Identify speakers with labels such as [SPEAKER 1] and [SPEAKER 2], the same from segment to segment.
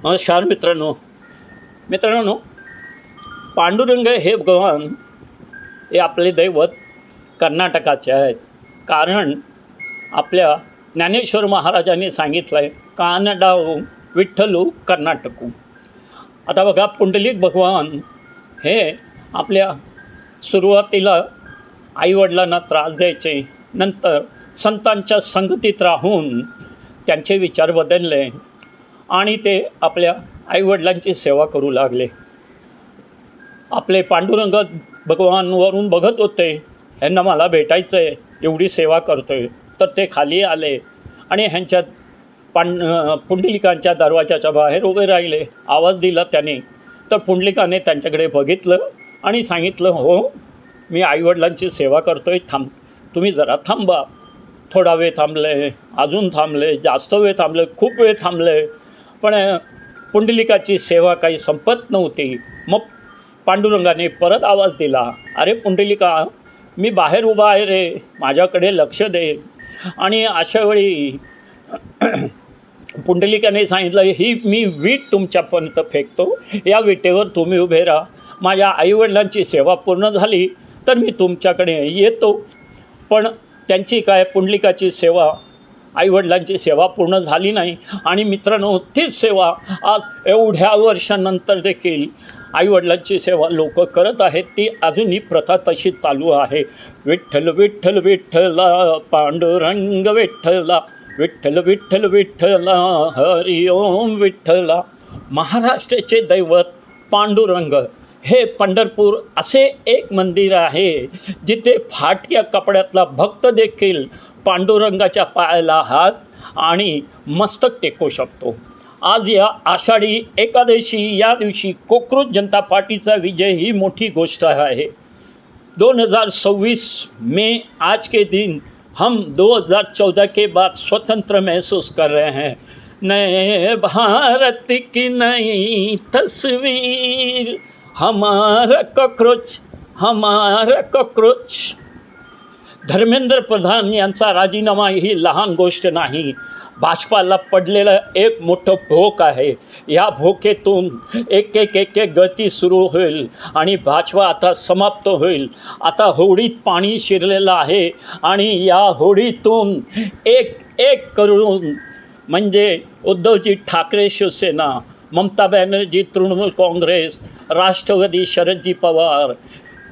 [SPEAKER 1] नमस्कार मित्रांनो, पांडुरंग हे भगवान हे आपले दैवत कर्नाटकाचे आहेत. कारण आपल्या ज्ञानेश्वर महाराजांनी सांगितलं आहे, कानडाऊ विठ्ठलू कर्नाटकू. आता बघा, पुंडलिक भगवान हे आपल्या सुरुवातीला आईवडिलांना त्रास द्यायचे, नंतर संतांच्या संगतीत राहून त्यांचे विचार बदलले आणि ते आपल्या आईवडिलांची सेवा करू लागले. आपले पांडुरंग भगवानवरून बघत होते, ह्यांना मला भेटायचं आहे, एवढी सेवा करतो आहे. तर ते खाली आले आणि ह्यांच्या पुंडलिकांच्या दरवाजाच्या बाहेर उभे राहिले. आवाज दिला त्याने. तर पुंडलिकाने त्यांच्याकडे बघितलं आणि सांगितलं, हो, मी आईवडिलांची सेवा करतो आहे, तुम्ही जरा थांबा. थोडा वेळ थांबले, अजून थांबले, जास्त वेळ थांबले, खूप वेळ थांबले, पण पुंडलिकाची सेवा काही संपत नव्हती. मग पांडुरंगाने परत आवाज दिला, अरे पुंडलिका, मी बाहेर उभा आहे रे, माझ्याकडे लक्ष दे. आणि अशावेळी पुंडलिकाने सांगितलं, ही मी वीट तुमच्यापर्यंत फेकतो, या विटेवर तुम्ही उभे राहा. माझ्या आईवडिलांची सेवा पूर्ण झाली तर मी तुमच्याकडे येतो. पण त्यांची काय, पुंडलिकाची सेवा, आईवडिलांची सेवा पूर्ण झाली नाही. आणि मित्रांनो, तीच सेवा आज एवढ्या वर्षांनंतर देखील आईवडिलांची सेवा लोक करत आहेत. ती अजूनही प्रथा तशी चालू आहे. विठ्ठल विठ्ठल विठ्ठला, पांडुरंग विठ्ठला, विठ्ठल विठ्ठल विठ्ठला, हरि ओम विठ्ठला. महाराष्ट्राचे दैवत पांडुरंग हे पंढरपूर असे एक मंदिर आहे जिथे फाटक्या कपड्यातला भक्त देखील पांडुरंगाच्या पायाला हात आणि मस्तक टेकू शकतो. आज या आषाढी एकादशी या दिवशी कोकरूज जनता पार्टीचा विजय ही मोठी गोष्ट आहे. 2026 में आज के दिन हम 2014 के बाद स्वतंत्र महसूस कर रहे हैं. नए भारत की नई तस्वीर, हमारा कॉकरोच. धर्मेंद्र प्रधान यांचा राजीनामा ही लहान गोष्ट नाही. भाजपाला पडलेलं एक मोठं भोक आहे. या भोकेतून एक गती सुरू होईल आणि भाजपा आता समाप्त होईल. आता होडीत पाणी शिरलेलं आहे आणि या होडीतून एक करून म्हणजे उद्धवजी ठाकरे शिवसेना, ममता बॅनर्जी तृणमूल काँग्रेस, राष्ट्रवादी शरदजी पवार,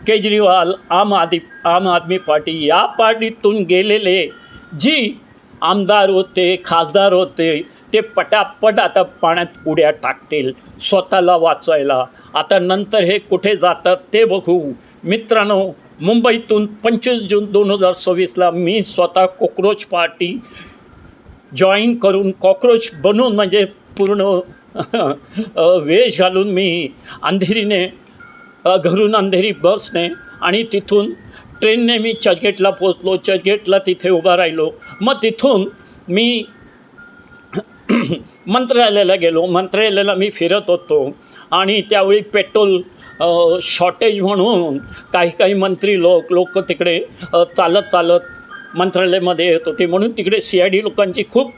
[SPEAKER 1] केजरीवाल आम आदमी पार्टी, या पार्टीतून गेलेले जी आमदार होते, खासदार होते, ते पटापट आता पाण्यात उड्या टाकतील स्वतःला वाचवायला. आता नंतर हे कुठे जातात ते बघू. मित्रांनो, मुंबईतून 25 जून 2026ला मी स्वतः कॉकरोच पार्टी जॉईन करून, कॉकरोच बनून, म्हणजे पूर्ण वेश घालून मी अंधेरीने, घरून अंधेरी बसने आणि तिथून ट्रेनने मी चर्चगेटला पोचलो. चर्चगेटला तिथे उभा राहिलो. मग तिथून मी मंत्रालयाला गेलो. मंत्रालयाला मी फिरत होतो आणि त्यावेळी पेट्रोल शॉर्टेज म्हणून काही मंत्री लोक तिकडे चालत मंत्रालयामध्ये येत होते. म्हणून तिकडे CID लोकांची खूप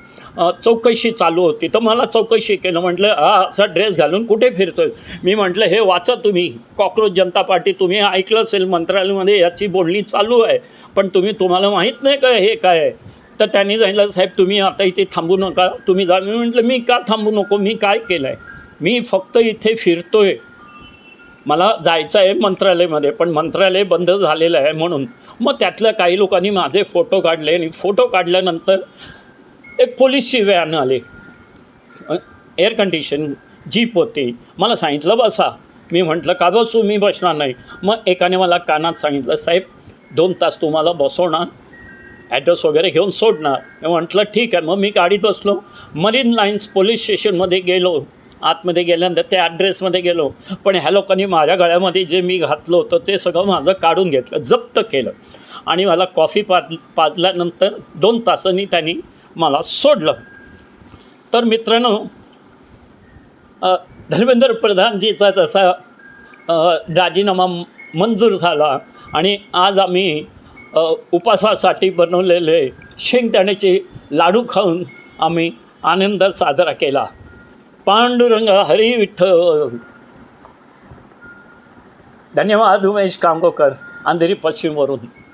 [SPEAKER 1] चौकशी चालू होती. तर मला चौकशी केलं. म्हटलं, असा ड्रेस घालून कुठे फिरतोय? मी म्हटलं, हे वाचा तुम्ही, कॉकरोच जनता पार्टी, तुम्ही ऐकलं असेल मंत्रालयामध्ये याची बोलणी चालू आहे, पण तुम्हाला माहीत नाही का हे काय आहे? तर त्यांनी सांगितलं, साहेब तुम्ही आता इथे थांबू नका, तुम्ही जा. मी म्हटलं, मी का थांबू नको? मी काय केलं आहे? मी फक्त इथे फिरतोय, मला जायचं आहे मंत्रालयामध्ये, पण मंत्रालय बंद झालेलं आहे म्हणून. मग त्यातल्या काही लोकांनी माझे फोटो काढले आणि फोटो काढल्यानंतर एक पोलीसची व्हॅन आली, एअर कंडिशन जीप होती. मला सांगितलं बसा. मी म्हटलं, का बसू? मी बसणार नाही. मग एकाने मला कानात सांगितलं, साहेब 2 तास तुम्हाला बसवणार, ॲड्रेस वगैरे घेऊन सोडणार. मी म्हटलं ठीक आहे. मग मी गाडीत बसलो. मरीन लाईन्स पोलीस स्टेशनमध्ये गेलो. आतमध्ये गेल्यानंतर त्या ॲड्रेसमध्ये गेलो. पण ह्या लोकांनी माझ्या गळ्यामध्ये जे मी घातलं होतं ते सगळं माझं काढून घेतलं, जप्त केलं आणि मला कॉफी पाजल्यानंतर 2 तासांनी त्यांनी मला सोडलं. तर मित्रांनो, धर्मेंद्र प्रधानजीचा तसा राजीनामा मंजूर झाला आणि आज आम्ही उपासासाठी बनवलेले शेंगदाण्याचे लाडू खाऊन आम्ही आनंद साजरा केला. पांडुरंग हरी विठ्ठल. धन्यवाद. उमेश कामगावकर, अंधेरी पश्चिमवरून.